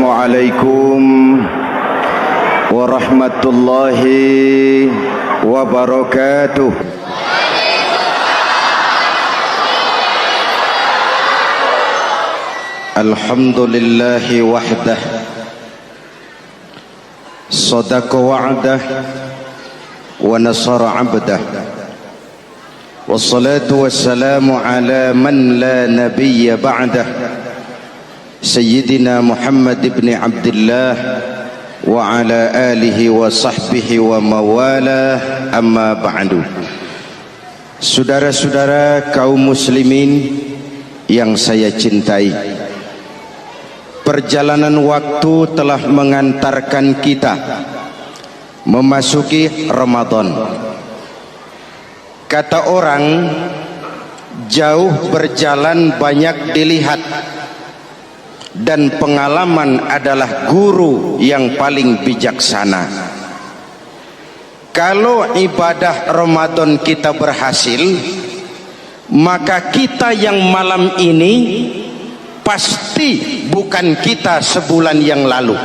Assalamualaikum warahmatullahi wabarakatuh. Alhamdulillahi wahdah, sadaqa wa'dah wa nasara 'abdah, wassalatu wassalamu ala man la nabiyya ba'dah, Sayyidina Muhammad ibn Abdullah wa ala alihi wa sahbihi wa mawalah, amma ba'du. Saudara-saudara kaum muslimin yang saya cintai, perjalanan waktu telah mengantarkan kita memasuki Ramadan. Kata orang, jauh berjalan banyak dilihat, dan pengalaman adalah guru yang paling bijaksana. Kalau ibadah Ramadan kita berhasil, maka kita yang malam ini pasti bukan kita sebulan yang lalu.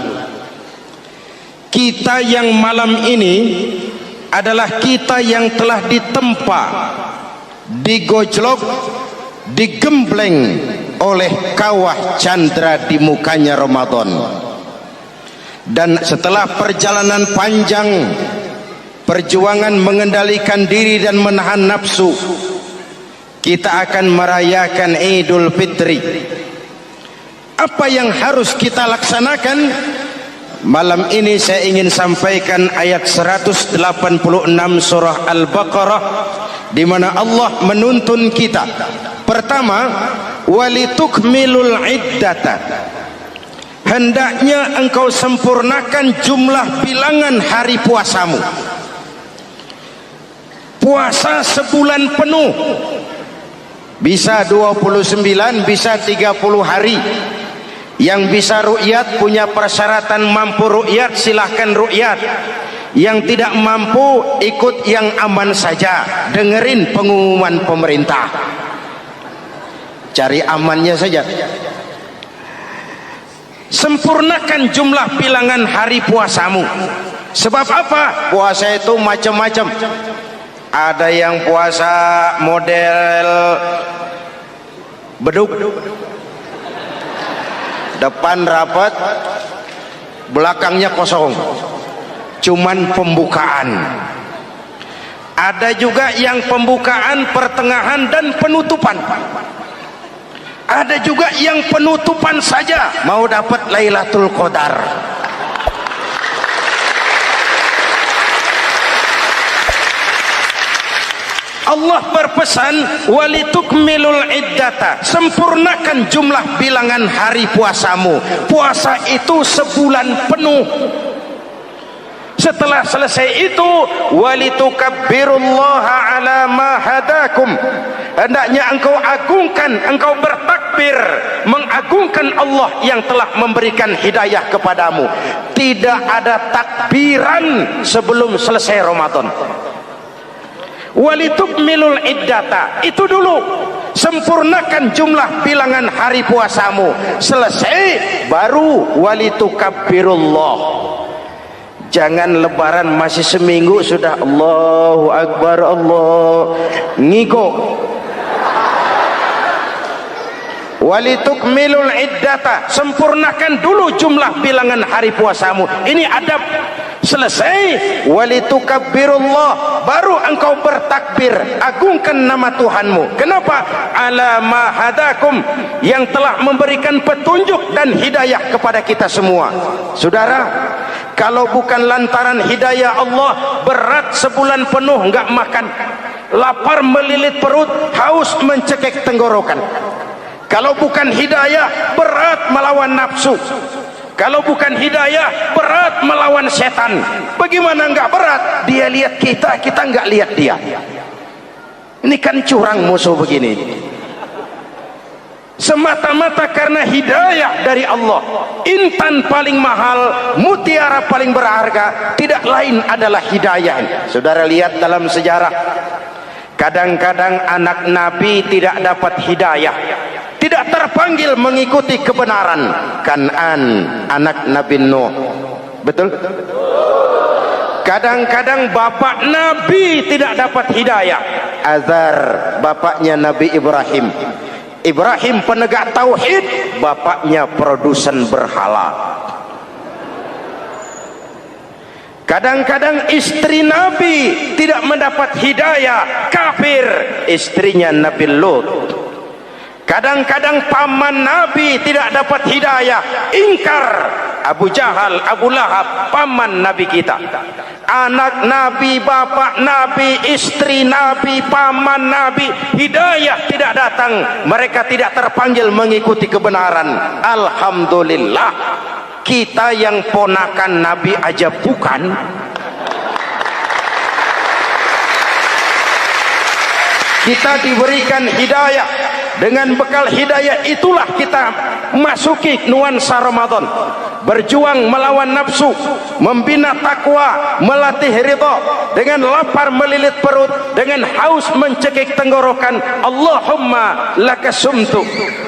Kita yang malam ini adalah kita yang telah ditempa, digojlok, digembleng oleh kawah candra di mukanya Ramadan. Dan setelah perjalanan panjang, perjuangan mengendalikan diri dan menahan nafsu, kita akan merayakan Idul Fitri. Apa yang harus kita laksanakan? Malam ini saya ingin sampaikan ayat 186 surah Al-Baqarah, di mana Allah menuntun kita. Pertama, walitukmilul iddata, hendaknya engkau sempurnakan jumlah bilangan hari puasamu. Puasa sebulan penuh, bisa 29, bisa 30 hari. Yang bisa ru'yat, punya persyaratan mampu ru'yat, silahkan ru'yat. Yang tidak mampu, ikut yang aman saja, dengerin pengumuman pemerintah, cari amannya saja. Sempurnakan jumlah bilangan hari puasamu. Sebab apa? Puasa itu macam-macam. Ada yang puasa model beduk, depan rapat, belakangnya kosong, cuman pembukaan. Ada juga yang pembukaan, pertengahan, dan penutupan. Ada juga yang penutupan saja, mau dapat Lailatul Qadar. Allah berpesan, walitukmilul iddata, sempurnakan jumlah bilangan hari puasamu. Puasa itu sebulan penuh. Setelah selesai itu, walitukabbirullaha ala ma hadakum, hendaknya engkau agungkan, engkau bertakbir, mengagungkan Allah yang telah memberikan hidayah kepadamu. Tidak ada takbiran sebelum selesai Ramadan. Walitukmilul iddata, itu dulu, sempurnakan jumlah bilangan hari puasamu. Selesai baru walitukabbirullah. Jangan lebaran masih seminggu sudah Allahu Akbar, Allah ngigo. Walitukmilul iddata, sempurnakan dulu jumlah bilangan hari puasamu. Ini adab. Selesai, walitukabbirullah, baru engkau bertakbir, agungkan nama Tuhanmu. Kenapa? Ala ma hadakum, yang telah memberikan petunjuk dan hidayah kepada kita semua. Saudara, kalau bukan lantaran hidayah Allah, berat sebulan penuh enggak makan, lapar melilit perut, haus mencekik tenggorokan. Kalau bukan hidayah, berat melawan nafsu. Kalau bukan hidayah, berat melawan setan. Bagaimana enggak berat? Dia lihat kita, kita enggak lihat dia. Ini kan curang musuh begini. Semata-mata karena hidayah dari Allah. Intan paling mahal, mutiara paling berharga, tidak lain adalah hidayah. Saudara lihat dalam sejarah, kadang-kadang anak Nabi tidak dapat hidayah. tidak terpanggil mengikuti kebenaran. Kan'an anak Nabi Nuh, betul? Kadang-kadang bapak Nabi tidak dapat hidayah. Azar bapaknya Nabi Ibrahim. Ibrahim penegak tauhid, bapaknya produsen berhala. Kadang-kadang istri Nabi tidak mendapat hidayah, kafir, istrinya Nabi Lut. Kadang-kadang paman Nabi tidak dapat hidayah, ingkar, Abu Jahal, Abu Lahab, paman Nabi kita. Anak Nabi, bapak Nabi, istri Nabi, paman Nabi, hidayah tidak datang, mereka tidak terpanggil mengikuti kebenaran. Alhamdulillah, kita yang ponakan Nabi aja bukan, kita diberikan hidayah. Dengan bekal hidayah itulah kita masuki nuansa Ramadan, berjuang melawan nafsu, membina takwa, melatih ridha, dengan lapar melilit perut, dengan haus mencekik tenggorokan. Allahumma lakasumtu,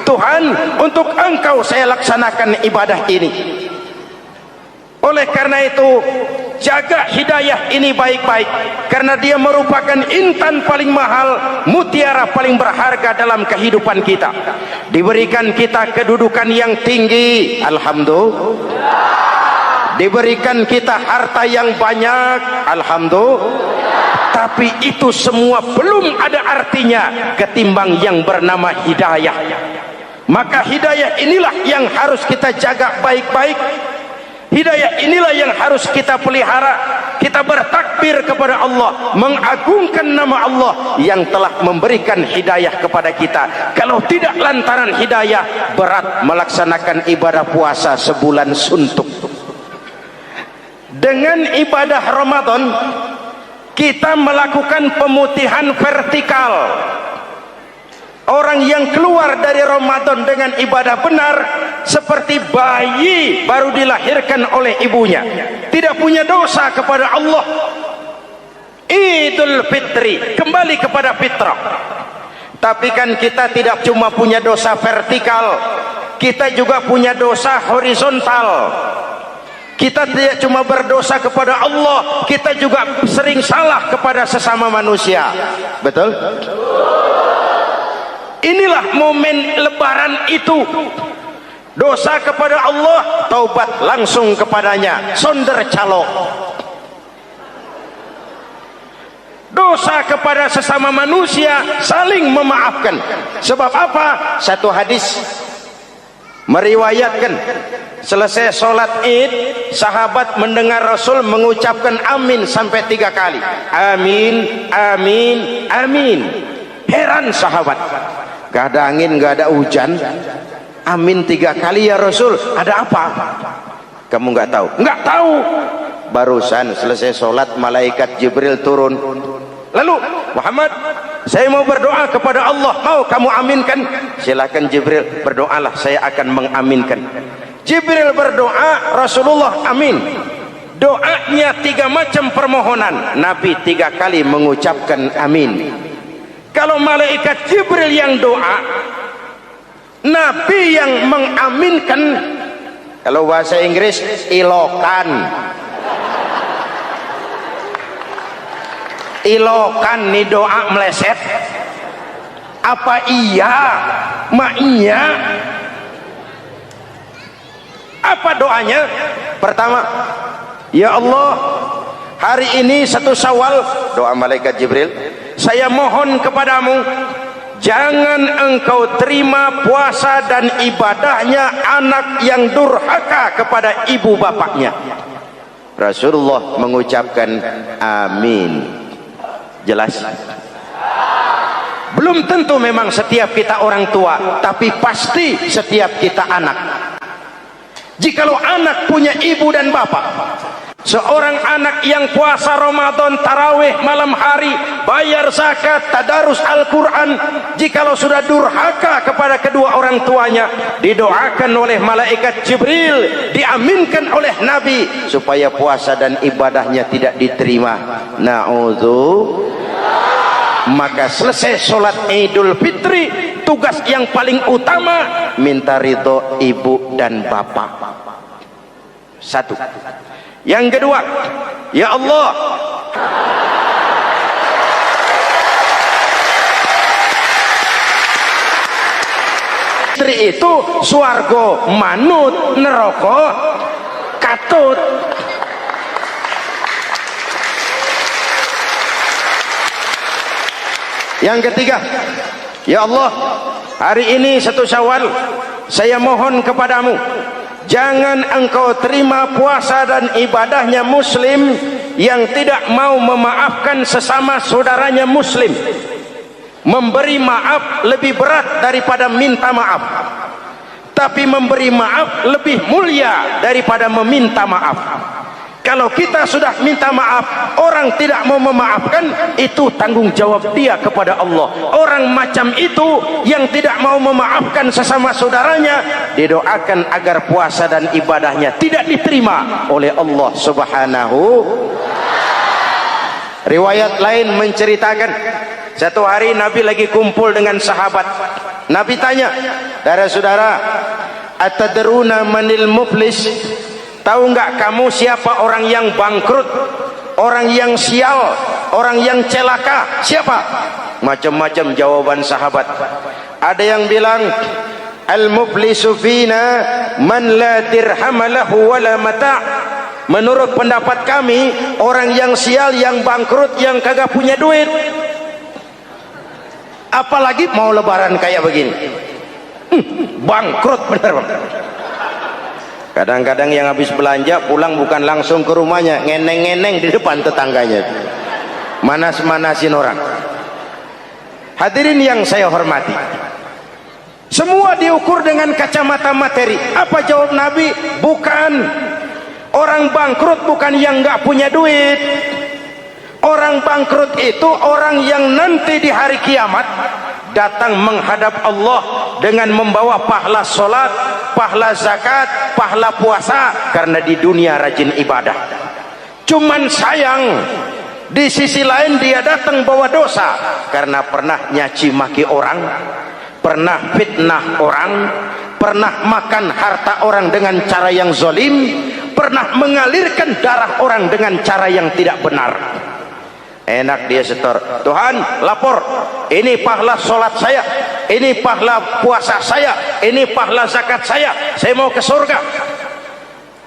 Tuhan, untuk Engkau saya laksanakan ibadah ini. Oleh karena itu, jaga hidayah ini baik-baik, karena dia merupakan intan paling mahal, mutiara paling berharga dalam kehidupan kita. Diberikan kita kedudukan yang tinggi, alhamdulillah. Diberikan kita harta yang banyak, alhamdulillah. Tapi itu semua belum ada artinya ketimbang yang bernama hidayah. Maka hidayah inilah yang harus kita jaga baik-baik. Hidayah inilah yang harus kita pelihara. Kita bertakbir kepada Allah, mengagungkan nama Allah yang telah memberikan hidayah kepada kita. Kalau tidak lantaran hidayah, berat melaksanakan ibadah puasa sebulan suntuk. Dengan ibadah Ramadan, kita melakukan pemutihan vertikal. Orang yang keluar dari Ramadan dengan ibadah benar seperti bayi baru dilahirkan oleh ibunya, tidak punya dosa kepada Allah. Idul Fitri, kembali kepada fitrah. Tapi kan kita tidak cuma punya dosa vertikal, kita juga punya dosa horizontal. Kita tidak cuma berdosa kepada Allah, kita juga sering salah kepada sesama manusia. Betul? Inilah momen lebaran itu. Dosa kepada Allah, taubat langsung kepadanya, sonder calok. Dosa kepada sesama manusia, saling memaafkan. Sebab apa? Satu hadis meriwayatkan, selesai sholat id, sahabat mendengar Rasul mengucapkan amin sampai 3 kali. Amin, amin, amin. Heran sahabat, gak ada angin, gak ada hujan, amin 3 kali ya Rasul, ada apa? Kamu nggak tahu? Nggak tahu. Barusan selesai sholat, malaikat Jibril turun. Lalu, Muhammad, saya mau berdoa kepada Allah, mau kamu aminkan? Silakan Jibril, berdoalah, saya akan mengaminkan. Jibril berdoa, Rasulullah amin. Doanya 3 macam permohonan, Nabi 3 kali mengucapkan amin. Kalau malaikat Jibril yang doa, Nabi yang mengaminkan. Kalau bahasa Inggris, ilokan. Ilokan nih doa meleset. Apa iya? Ma iya? Apa doanya? Pertama, ya Allah, hari ini 1 Syawal, doa malaikat Jibril, saya mohon kepadamu, jangan engkau terima puasa dan ibadahnya anak yang durhaka kepada ibu bapaknya. Rasulullah mengucapkan amin. Jelas? Belum tentu memang setiap kita orang tua, tapi pasti setiap kita anak. Jikalau anak punya ibu dan bapak, seorang anak yang puasa Ramadan, tarawih malam hari, bayar zakat, tadarus Al-Quran, jikalau sudah durhaka kepada kedua orang tuanya, didoakan oleh malaikat Jibril, diaminkan oleh Nabi supaya puasa dan ibadahnya tidak diterima. Na'udzu. Maka selesai sholat Idul Fitri, tugas yang paling utama minta ridho ibu dan bapak. Satu. Yang kedua, ya Allah, istri itu swarga manut, neraka katut. Yang ketiga, ya Allah, hari ini 1 Syawal, saya mohon kepadamu, jangan engkau terima puasa dan ibadahnya muslim yang tidak mau memaafkan sesama saudaranya muslim. Memberi maaf lebih berat daripada minta maaf, tapi memberi maaf lebih mulia daripada meminta maaf. Kalau kita sudah minta maaf, orang tidak mau memaafkan, itu tanggung jawab dia kepada Allah. Orang macam itu yang tidak mau memaafkan sesama saudaranya, didoakan agar puasa dan ibadahnya tidak diterima oleh Allah Subhanahu. Riwayat lain menceritakan, satu hari Nabi lagi kumpul dengan sahabat. Nabi tanya, saudara-saudara, atadruna manil muflis? Tahu nggak kamu siapa orang yang bangkrut, orang yang sial, orang yang celaka? Siapa? Macam-macam jawaban sahabat. Ada yang bilang, al-muflisu fina man la dirham lahu wala mata'. Menurut pendapat kami, orang yang sial, yang bangkrut, yang kagak punya duit. Apalagi mau lebaran kayak begini, bangkrut bener bang. Kadang-kadang yang habis belanja pulang bukan langsung ke rumahnya, ngeneng-ngeneng di depan tetangganya, manas-manasin orang. Hadirin yang saya hormati, semua diukur dengan kacamata materi. Apa jawab Nabi? Bukan. Orang bangkrut bukan yang nggak punya duit. Orang bangkrut itu orang yang nanti di hari kiamat datang menghadap Allah dengan membawa pahala solat, pahala zakat, pahala puasa, karena di dunia rajin ibadah. Cuman sayang, di sisi lain dia datang bawa dosa karena pernah nyaci maki orang, pernah fitnah orang, pernah makan harta orang dengan cara yang zalim, pernah mengalirkan darah orang dengan cara yang tidak benar. Enak dia setor, Tuhan lapor, ini pahala sholat saya, ini pahala puasa saya, ini pahala zakat saya mau ke surga.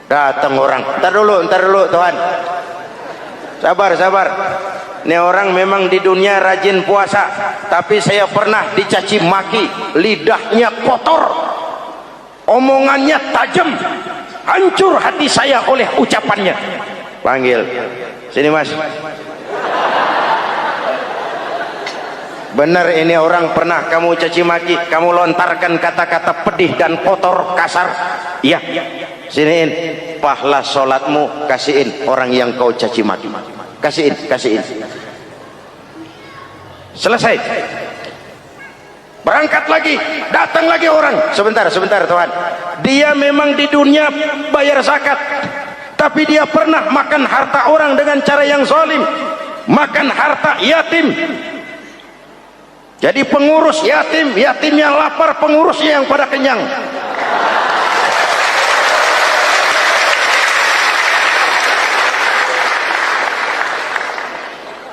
Datang orang, ntar dulu Tuhan, sabar. Ini orang memang di dunia rajin puasa, tapi saya pernah dicaci maki, lidahnya kotor, omongannya tajam, hancur hati saya oleh ucapannya. Panggil sini mas. Benar ini orang pernah kamu caci maki, kamu lontarkan kata-kata pedih dan kotor, kasar. Iya, siniin pahala sholatmu, kasihin orang yang kau caci maki, kasihin. Selesai, berangkat lagi, datang lagi orang. Sebentar Tuhan, dia memang di dunia bayar zakat, tapi dia pernah makan harta orang dengan cara yang zalim, makan harta yatim. Jadi pengurus yatim, yatimnya lapar, pengurusnya yang pada kenyang.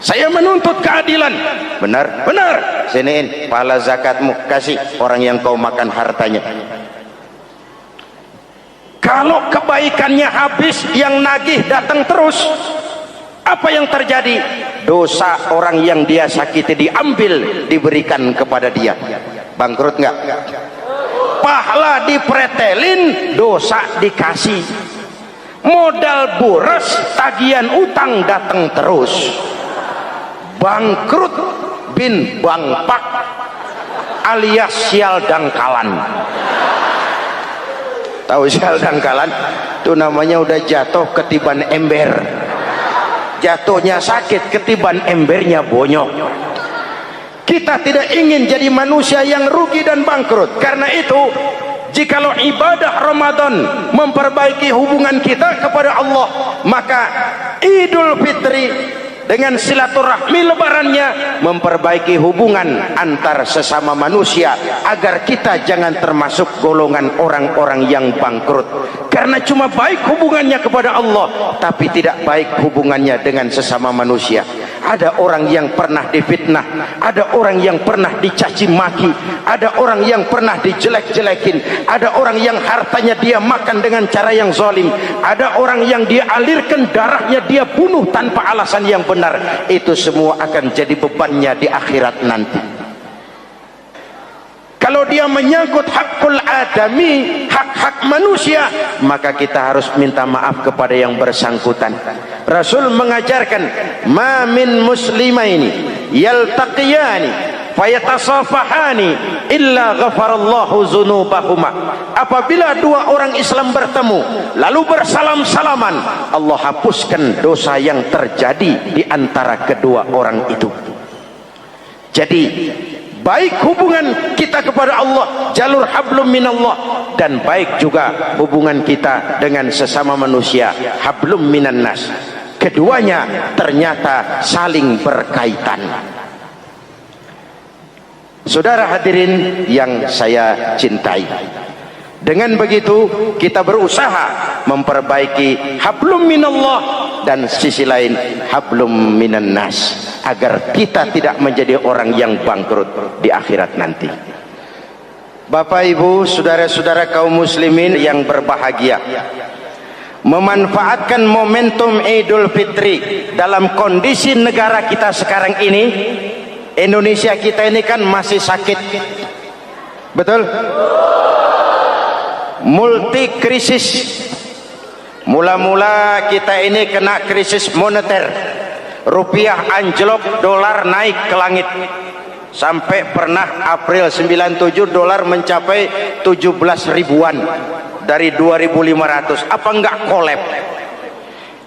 Saya menuntut keadilan. Benar. Siniin pahala zakatmu, kasih orang yang kau makan hartanya. Kalau kebaikannya habis, yang nagih datang terus, apa yang terjadi? Dosa orang yang dia sakiti diambil, diberikan kepada dia. Bangkrut nggak? Pahala dipretelin, dosa dikasih. Modal boros, tagihan utang datang terus. Bangkrut bin bangpak alias sial dangkalan. Tahu sial dangkalan? Itu namanya udah jatuh ketiban ember. Jatuhnya sakit, ketiban embernya bonyok. Kita tidak ingin jadi manusia yang rugi dan bangkrut. Karena itu, jikalau ibadah Ramadan memperbaiki hubungan kita kepada Allah, maka Idul Fitri dengan silaturahmi lebarannya memperbaiki hubungan antar sesama manusia agar kita jangan termasuk golongan orang-orang yang bangkrut, karena cuma baik hubungannya kepada Allah tapi tidak baik hubungannya dengan sesama manusia. Ada orang yang pernah difitnah, ada orang yang pernah dicaci maki, ada orang yang pernah dijelek-jelekin, ada orang yang hartanya dia makan dengan cara yang zalim, ada orang yang dia alirkan darahnya, dia bunuh tanpa alasan yang benar. Itu semua akan jadi bebannya di akhirat nanti. Kalau dia menyangkut hakul adami, hak-hak manusia, maka kita harus minta maaf kepada yang bersangkutan. Rasul mengajarkan, ma min muslimaini yaltaqiyani fayatasafahani illa ghafarallahu dzunubahuma. Apabila dua orang Islam bertemu lalu bersalam-salaman, Allah hapuskan dosa yang terjadi di antara kedua orang itu. Jadi baik hubungan kita kepada Allah, jalur hablum minallah, dan baik juga hubungan kita dengan sesama manusia, hablum minan nas. Keduanya ternyata saling berkaitan. Saudara hadirin yang saya cintai, dengan begitu kita berusaha memperbaiki hablum minallah dan sisi lain hablum minan nas, agar kita tidak menjadi orang yang bangkrut di akhirat nanti. Bapak Ibu, saudara-saudara kaum muslimin yang berbahagia, memanfaatkan momentum Idul Fitri dalam kondisi negara kita sekarang ini. Indonesia kita ini kan masih sakit, betul? Multi krisis. Mula-mula kita ini kena krisis moneter, rupiah anjlok, dolar naik ke langit, sampai pernah April 97 dolar mencapai 17 ribuan dari 2.500. Apa enggak kolab?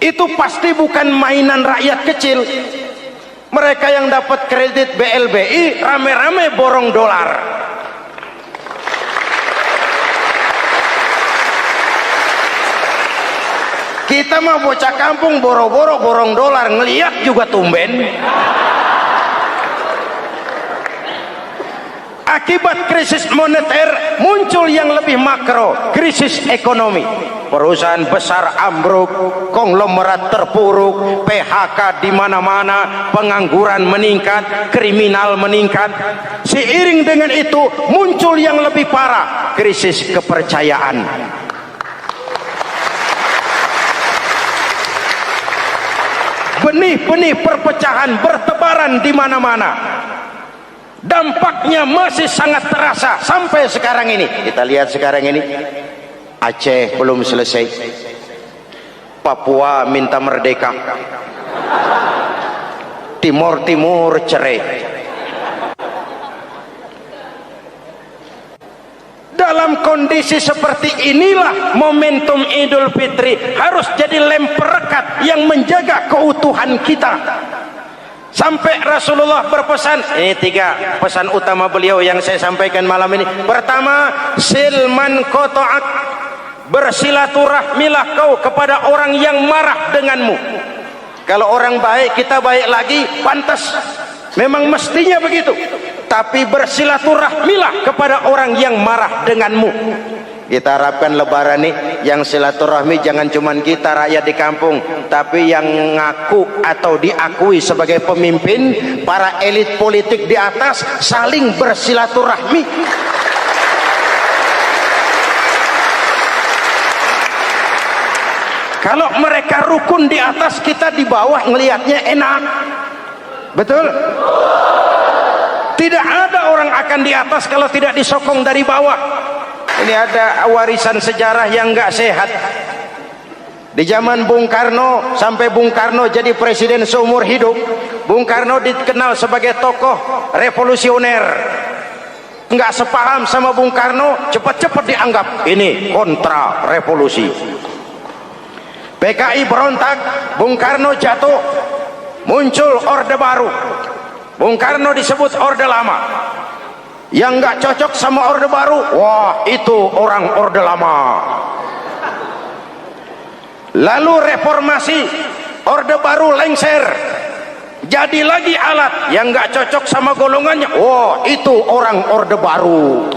Itu pasti bukan mainan rakyat kecil. Mereka yang dapat kredit BLBI rame-rame borong dolar. Kita mah bocah kampung boro-boro borong dolar, ngeliat juga tumben. Akibat krisis moneter muncul yang lebih makro, krisis ekonomi. Perusahaan besar ambruk, konglomerat terpuruk, PHK di mana-mana, pengangguran meningkat, kriminal meningkat. Seiring dengan itu muncul yang lebih parah, krisis kepercayaan. Benih-benih perpecahan bertebaran di mana-mana. Dampaknya masih sangat terasa sampai sekarang ini. Kita lihat sekarang ini, Aceh belum selesai, Papua minta merdeka, Timur Timur cerai. Dalam kondisi seperti inilah momentum Idul Fitri harus jadi lem perekat yang menjaga keutuhan kita. Sampai Rasulullah berpesan, ini 3 pesan utama beliau yang saya sampaikan malam ini. Pertama, silman qata'ak, bersilaturahmilah kau kepada orang yang marah denganmu. Kalau orang baik kita baik lagi, pantas, memang mestinya begitu. Tapi bersilaturahmilah kepada orang yang marah denganmu. Kita harapkan lebaran nih yang silaturahmi jangan cuman kita rakyat di kampung, tapi yang ngaku atau diakui sebagai pemimpin, para elit politik di atas saling bersilaturahmi. Kalau mereka rukun di atas, kita di bawah ngelihatnya enak, betul? Tidak ada orang akan di atas kalau tidak disokong dari bawah. Ini ada warisan sejarah yang enggak sehat. Di zaman Bung Karno, sampai Bung Karno jadi presiden seumur hidup, Bung Karno dikenal sebagai tokoh revolusioner. Enggak sepaham sama Bung Karno, cepat-cepat dianggap ini kontra revolusi. PKI berontak, Bung Karno jatuh, muncul orde baru. Bung Karno disebut orde lama. Yang nggak cocok sama orde baru, wah itu orang orde lama. Lalu reformasi, orde baru lengser, jadi lagi alat yang nggak cocok sama golongannya. Oh, itu orang orde baru.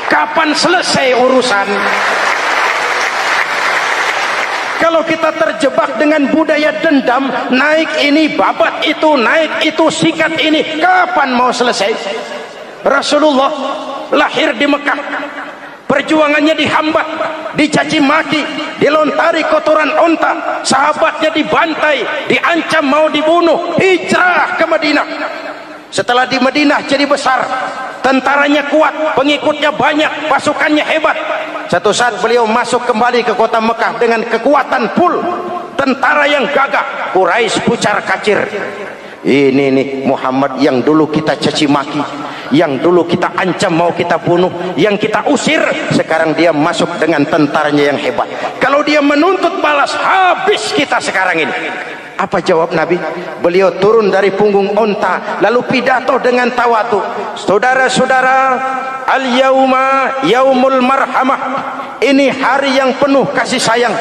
Kapan selesai urusan? Kalau kita terjebak dengan budaya dendam, naik ini babat itu, naik itu sikat ini, kapan mau selesai? Rasulullah lahir di Mekah, perjuangannya dihambat, dicaci maki, dilontari kotoran onta, sahabatnya dibantai, diancam mau dibunuh, hijrah ke Madinah. Setelah di Madinah jadi besar, tentaranya kuat, pengikutnya banyak, pasukannya hebat. Satu saat beliau masuk kembali ke kota Mekah dengan kekuatan full, tentara yang gagah, Quraisy pucar kacir. Ini nih Muhammad yang dulu kita caci maki, yang dulu kita ancam mau kita bunuh, yang kita usir, sekarang dia masuk dengan tentaranya yang hebat. Kalau dia menuntut balas, habis kita sekarang ini. Apa jawab Nabi? Beliau turun dari punggung onta lalu pidato dengan tawadu. Saudara-saudara, al-yauma yaumul marhamah. Ini hari yang penuh kasih sayang.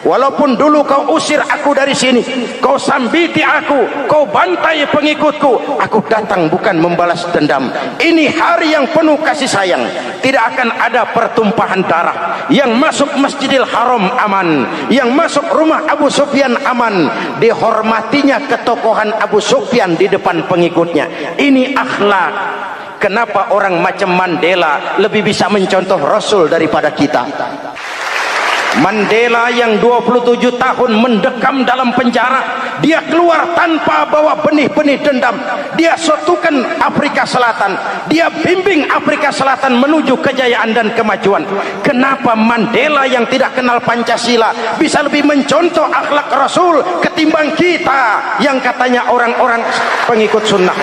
Walaupun dulu kau usir aku dari sini, kau sambiti aku, kau bantai pengikutku, aku datang bukan membalas dendam. Ini hari yang penuh kasih sayang. Tidak akan ada pertumpahan darah. Yang masuk Masjidil Haram aman, yang masuk rumah Abu Sufyan aman. Dihormatinya ketokohan Abu Sufyan di depan pengikutnya. Ini akhlak. Kenapa orang macam Mandela lebih bisa mencontoh Rasul daripada kita? Mandela yang 27 tahun mendekam dalam penjara, dia keluar tanpa bawa benih-benih dendam. Dia satukan Afrika Selatan, dia bimbing Afrika Selatan menuju kejayaan dan kemajuan. Kenapa Mandela yang tidak kenal Pancasila bisa lebih mencontoh akhlak Rasul ketimbang kita yang katanya orang-orang pengikut sunnah?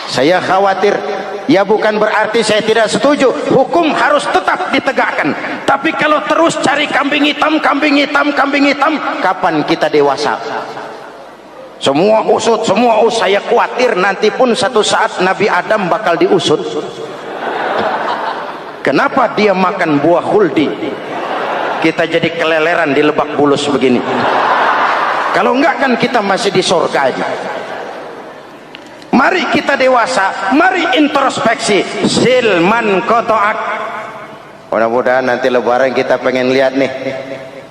Saya khawatir. Ya bukan berarti saya tidak setuju, hukum harus tetap ditegakkan. Tapi kalau terus cari kambing hitam, kambing hitam, kambing hitam, kapan kita dewasa? Semua usut, semua usut. Saya khawatir nanti pun satu saat Nabi Adam bakal diusut. Kenapa dia makan buah khuldi? Kita jadi keleleran di Lebak Bulus begini. Kalau enggak kan kita masih di surga aja. Mari kita dewasa, mari introspeksi. Silman kotoak. Mudah-mudahan nanti lebaran kita pengen lihat nih.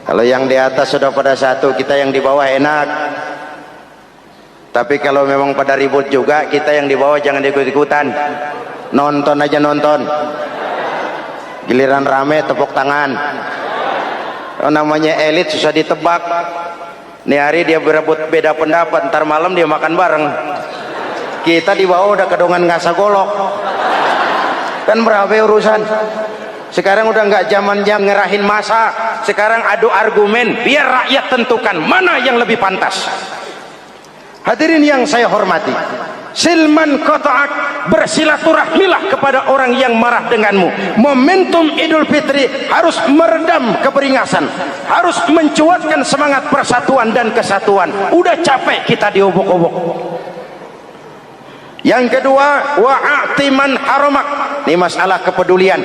Kalau yang di atas sudah pada satu, kita yang di bawah enak. Tapi kalau memang pada ribut juga, kita yang di bawah jangan ikut-ikutan. Nonton aja nonton. Giliran rame tepuk tangan. Oh, namanya elit susah ditebak. Nih hari dia berebut beda pendapat, ntar malam dia makan bareng. Kita di bawah udah kedongan ngasa golok. Kan berapa urusan? Sekarang udah nggak zamannya ngerahin masa. Sekarang adu argumen, biar rakyat tentukan mana yang lebih pantas. Hadirin yang saya hormati, silman qata'ak, bersilaturahmilah kepada orang yang marah denganmu. Momentum Idul Fitri harus meredam keberingasan, harus mencuatkan semangat persatuan dan kesatuan. Udah capek kita diobok-obok. Yang kedua, wa'atiman haramak. Ini masalah kepedulian.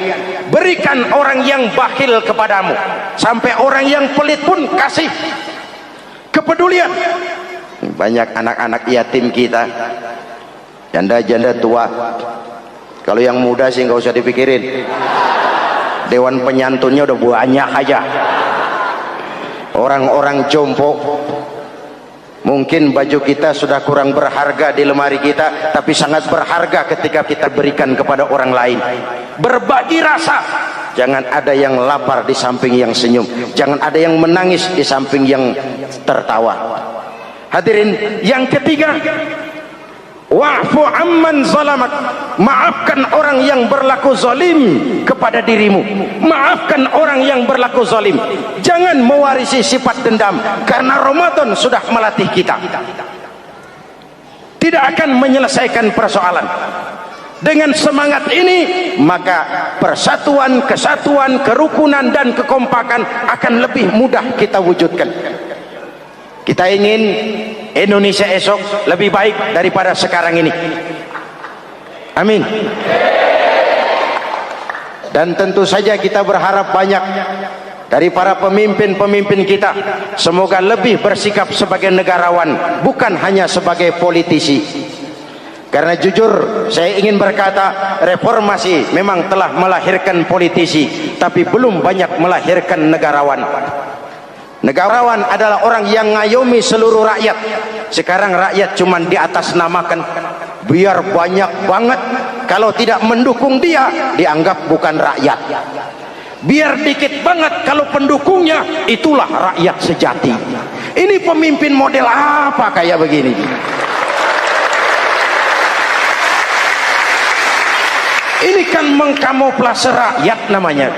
Berikan orang yang bakhil kepadamu, sampai orang yang pelit pun kasih. Kepedulian. Banyak anak-anak yatim kita, janda-janda tua. Kalau yang muda sih nggak usah dipikirin. Dewan penyantunnya udah banyak aja. Orang-orang jompo. Mungkin baju kita sudah kurang berharga di lemari kita, tapi sangat berharga ketika kita berikan kepada orang lain. Berbagi rasa. Jangan ada yang lapar di samping yang senyum. Jangan ada yang menangis di samping yang tertawa. Hadirin, yang ketiga, wa'fu amman zalamak. Maafkan orang yang berlaku zalim kepada dirimu. Maafkan orang yang berlaku zalim. Jangan mewarisi sifat dendam, karena Ramadan sudah melatih kita. Tidak akan menyelesaikan persoalan. Dengan semangat ini, maka persatuan, kesatuan, kerukunan dan kekompakan akan lebih mudah kita wujudkan. Kita ingin Indonesia esok lebih baik daripada sekarang ini. Amin. Dan tentu saja kita berharap banyak dari para pemimpin-pemimpin kita, semoga lebih bersikap sebagai negarawan, bukan hanya sebagai politisi. Karena jujur saya ingin berkata, reformasi memang telah melahirkan politisi, tapi belum banyak melahirkan negarawan. Negarawan adalah orang yang ngayomi seluruh rakyat. Sekarang rakyat cuma di atas namakan, biar banyak banget. Kalau tidak mendukung dia, dianggap bukan rakyat. Biar dikit banget, kalau pendukungnya, itulah rakyat sejati. Ini pemimpin model apa kayak begini? Ini kan mengkamuflase rakyat namanya.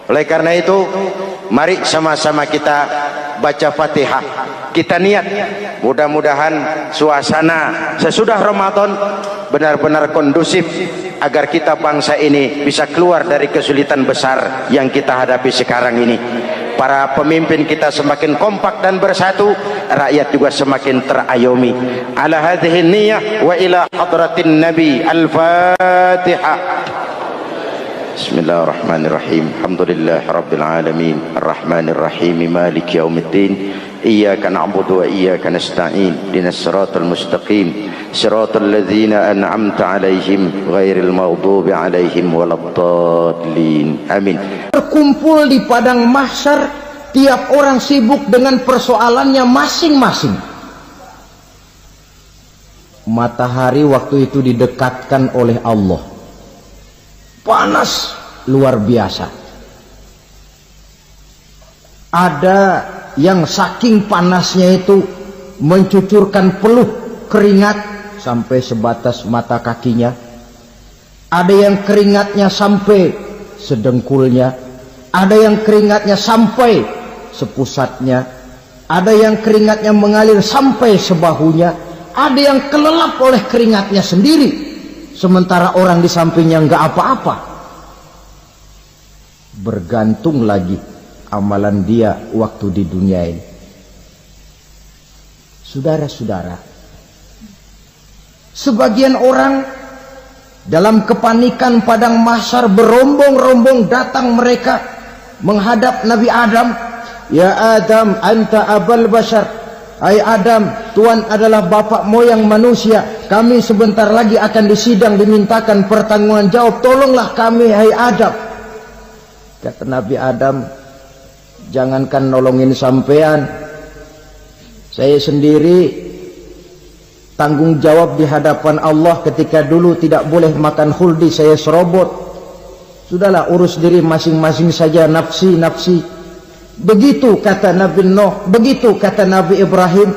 Oleh karena itu, mari sama-sama kita baca Fatihah. Kita niat, mudah-mudahan suasana sesudah Ramadan benar-benar kondusif, agar kita bangsa ini bisa keluar dari kesulitan besar yang kita hadapi sekarang ini. Para pemimpin kita semakin kompak dan bersatu, rakyat juga semakin terayomi. Ala hadhihi niyyah wa ila hadratin nabi. Al-Fatihah. Bismillahirrahmanirrahim. Alhamdulillahi rabbil alamin, arrahmanir rahim, maliki yaumiddin. Iyyaka na'budu wa iyyaka nasta'in. Ihdinas siratal mustaqim, siratal ladzina an'amta 'alaihim ghairil maghdubi 'alaihim waladdallin. Amin. Berkumpul di padang mahsyar, tiap orang sibuk dengan persoalannya masing-masing. Matahari waktu itu didekatkan oleh Allah, panas luar biasa. Ada yang saking panasnya itu mencucurkan peluh keringat sampai sebatas mata kakinya. Ada yang keringatnya sampai sedengkulnya, ada yang keringatnya sampai sepusatnya, ada yang keringatnya mengalir sampai sebahunya, ada yang kelelap oleh keringatnya sendiri, sementara orang di sampingnya enggak apa-apa. Bergantung lagi amalan dia waktu di dunia ini. Saudara-saudara, sebagian orang dalam kepanikan padang mahsyar berombong-rombong datang mereka menghadap Nabi Adam. Ya Adam, anta abal bashar. Hai Adam, Tuhan adalah bapak moyang manusia. Kami sebentar lagi akan disidang, dimintakan pertanggungan jawab. Tolonglah kami, hai Adam. Kata Nabi Adam, jangankan nolongin sampean, saya sendiri tanggung jawab di hadapan Allah. Ketika dulu tidak boleh makan khuldi, saya serobot. Sudahlah, urus diri masing-masing saja, nafsi. Begitu kata Nabi Nuh, begitu kata Nabi Ibrahim.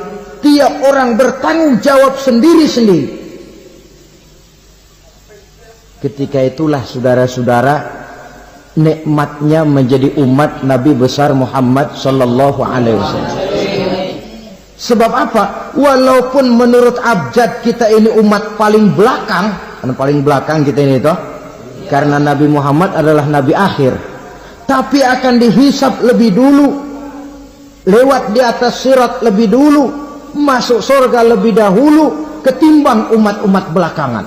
Tiap orang bertanggung jawab sendiri-sendiri. Ketika itulah saudara-saudara, nikmatnya menjadi umat Nabi besar Muhammad sallallahu alaihi wasallam. Sebab apa? Walaupun menurut abjad kita ini umat paling belakang, karena paling belakang kita ini toh, karena Nabi Muhammad adalah Nabi akhir, tapi akan dihisab lebih dulu, lewat di atas sirat lebih dulu, masuk surga lebih dahulu ketimbang umat-umat belakangan.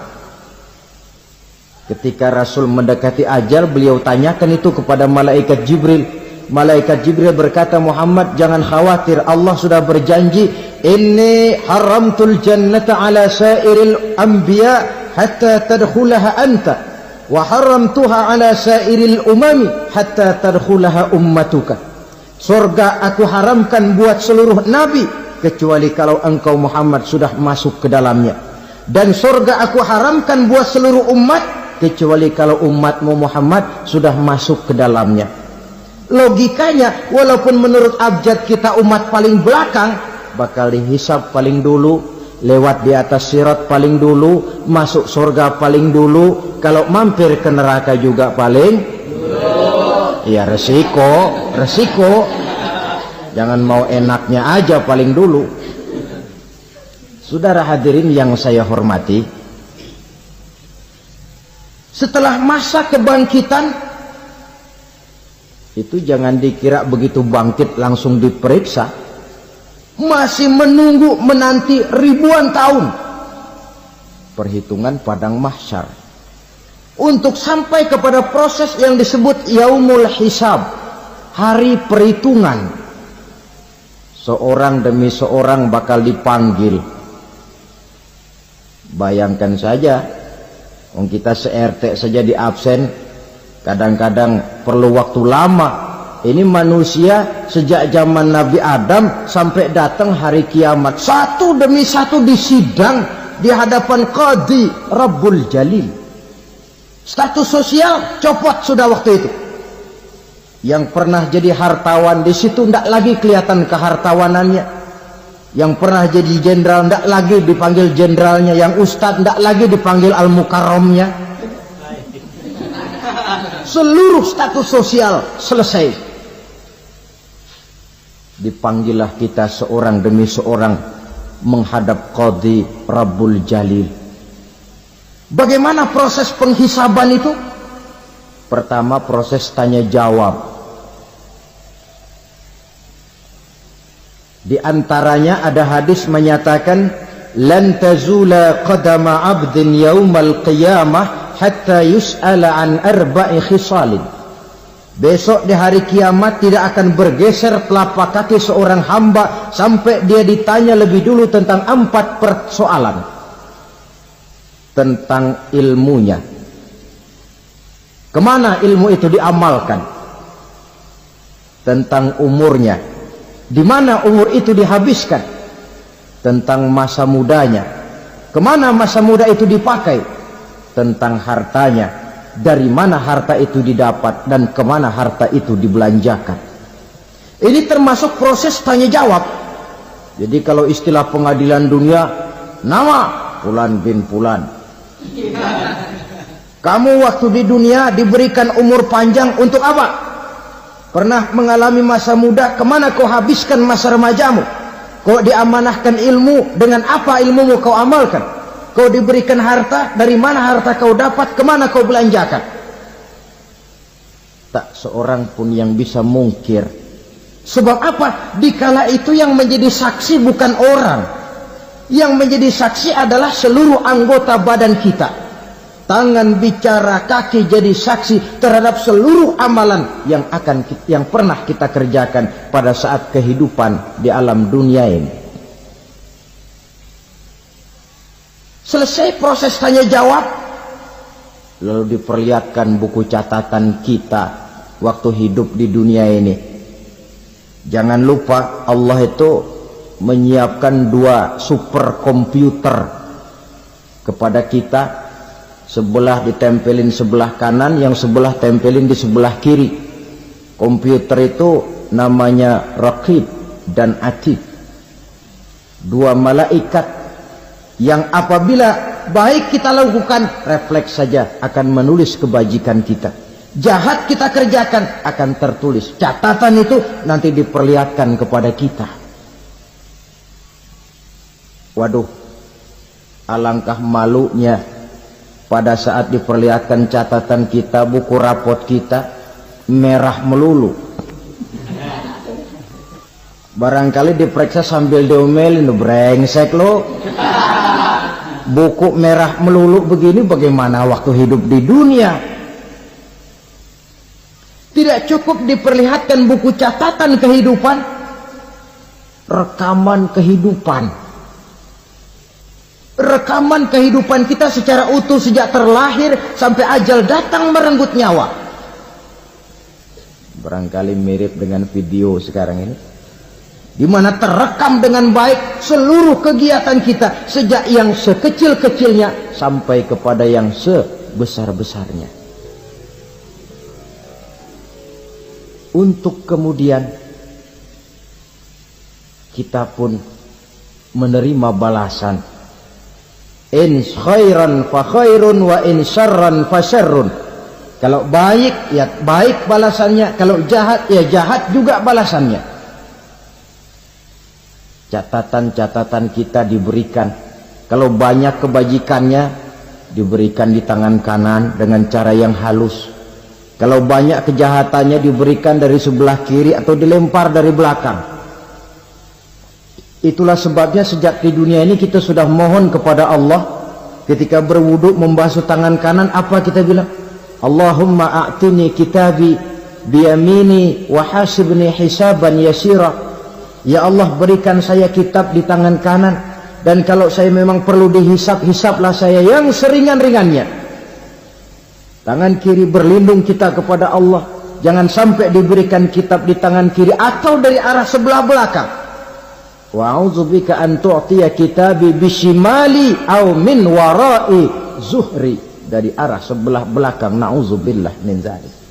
Ketika Rasul mendekati ajal, beliau tanyakan itu kepada malaikat Jibril. Malaikat Jibril berkata, Muhammad jangan khawatir, Allah sudah berjanji, inni haramtul jannata ala sairil anbiya hatta tadkhulaha anta, wa haramtuha ala sairil umami hatta tadkhulaha ummatuka. Surga aku haramkan buat seluruh nabi kecuali kalau engkau Muhammad sudah masuk ke dalamnya, dan surga aku haramkan buat seluruh umat kecuali kalau umatmu Muhammad sudah masuk ke dalamnya. Logikanya, walaupun menurut abjad kita umat paling belakang, bakal dihisab paling dulu, lewat di atas sirat paling dulu, masuk surga paling dulu, kalau mampir ke neraka juga paling dulu. Ya resiko. Jangan mau enaknya aja paling dulu. Saudara hadirin yang saya hormati, setelah masa kebangkitan itu jangan dikira begitu bangkit langsung diperiksa. Masih menunggu menanti ribuan tahun perhitungan padang mahsyar untuk sampai kepada proses yang disebut yaumul hisab. hari perhitungan. Seorang demi seorang bakal dipanggil. Bayangkan saja, kita se-RT saja di absen, kadang-kadang perlu waktu lama. Ini manusia sejak zaman Nabi Adam sampai datang hari kiamat, satu demi satu disidang di hadapan Qadi Rabbul Jalil. Status sosial copot sudah waktu itu. Yang pernah jadi hartawan di situ tidak lagi kelihatan kehartawanannya. Yang pernah jadi jenderal tidak lagi dipanggil jenderalnya. Yang ustadz tidak lagi dipanggil al-mukarramnya. Seluruh status sosial selesai. Dipanggillah kita seorang demi seorang menghadap Qadi Rabbul Jalil. Bagaimana proses penghisaban itu? Pertama, proses tanya jawab. Di antaranya ada hadis menyatakan, lan tazula qadama 'abdin yaumal qiyamah hatta yus'ala an arba'i khisalin. Besok di hari kiamat tidak akan bergeser telapak kaki seorang hamba sampai dia ditanya lebih dulu tentang 4 persoalan. Tentang ilmunya. Kemana ilmu itu diamalkan? Tentang umurnya. Di mana umur itu dihabiskan? Tentang masa mudanya. Kemana masa muda itu dipakai? Tentang hartanya. Dari mana harta itu didapat dan kemana harta itu dibelanjakan. Ini termasuk proses tanya jawab. Jadi kalau istilah pengadilan dunia, nama Fulan bin Fulan. Kamu waktu di dunia diberikan umur panjang untuk apa? Pernah mengalami masa muda, kemana kau habiskan masa remajamu? Kau diamanahkan ilmu, dengan apa ilmumu kau amalkan? Kau diberikan harta, dari mana harta kau dapat, kemana kau belanjakan? Tak seorang pun yang bisa mungkir. Sebab apa? Dikala itu yang menjadi saksi bukan orang. Yang menjadi saksi adalah seluruh anggota badan kita. Tangan bicara, kaki jadi saksi terhadap seluruh amalan yang pernah kita kerjakan pada saat kehidupan di alam dunia ini. Selesai proses tanya jawab, lalu diperlihatkan buku catatan kita waktu hidup di dunia ini. Jangan lupa Allah itu menyiapkan 2 superkomputer kepada kita. Sebelah ditempelin sebelah kanan, yang sebelah tempelin di sebelah kiri. Komputer itu namanya Raqib dan Atid. 2 malaikat yang apabila baik kita lakukan, refleks saja akan menulis kebajikan kita. Jahat kita kerjakan akan tertulis. Catatan itu nanti diperlihatkan kepada kita. Waduh, alangkah malunya pada saat diperlihatkan catatan kita, buku rapot kita merah melulu. Barangkali diperiksa sambil diomelin, brengsek lo. Buku merah melulu begini, bagaimana waktu hidup di dunia? Tidak cukup diperlihatkan buku catatan kehidupan, rekaman kehidupan. Rekaman kehidupan kita secara utuh sejak terlahir sampai ajal datang merenggut nyawa. Barangkali mirip dengan video sekarang ini, di mana terekam dengan baik seluruh kegiatan kita sejak yang sekecil-kecilnya sampai kepada yang sebesar-besarnya. Untuk kemudian kita pun menerima balasan. In khairan fa khairun wa in syarran fa syarrun. Kalau baik ya baik balasannya, kalau jahat ya jahat juga balasannya. Catatan-catatan kita diberikan. Kalau banyak kebajikannya diberikan di tangan kanan dengan cara yang halus. Kalau banyak kejahatannya diberikan dari sebelah kiri atau dilempar dari belakang. Itulah sebabnya sejak di dunia ini kita sudah mohon kepada Allah. Ketika berwudu membasuh tangan kanan, apa kita bilang? Allahumma a'tini kitabi biyamini wa hasibni hisaban yasira. Ya Allah, berikan saya kitab di tangan kanan, dan kalau saya memang perlu dihisap, hisaplah saya yang seringan-ringannya. Tangan kiri berlindung kita kepada Allah, jangan sampai diberikan kitab di tangan kiri atau dari arah sebelah belakang. Wa a'udzubika an tu'tiya kitabi bishimali aw min wara'i zuhri, dari arah sebelah belakang. Na'udzubillah min dzalik.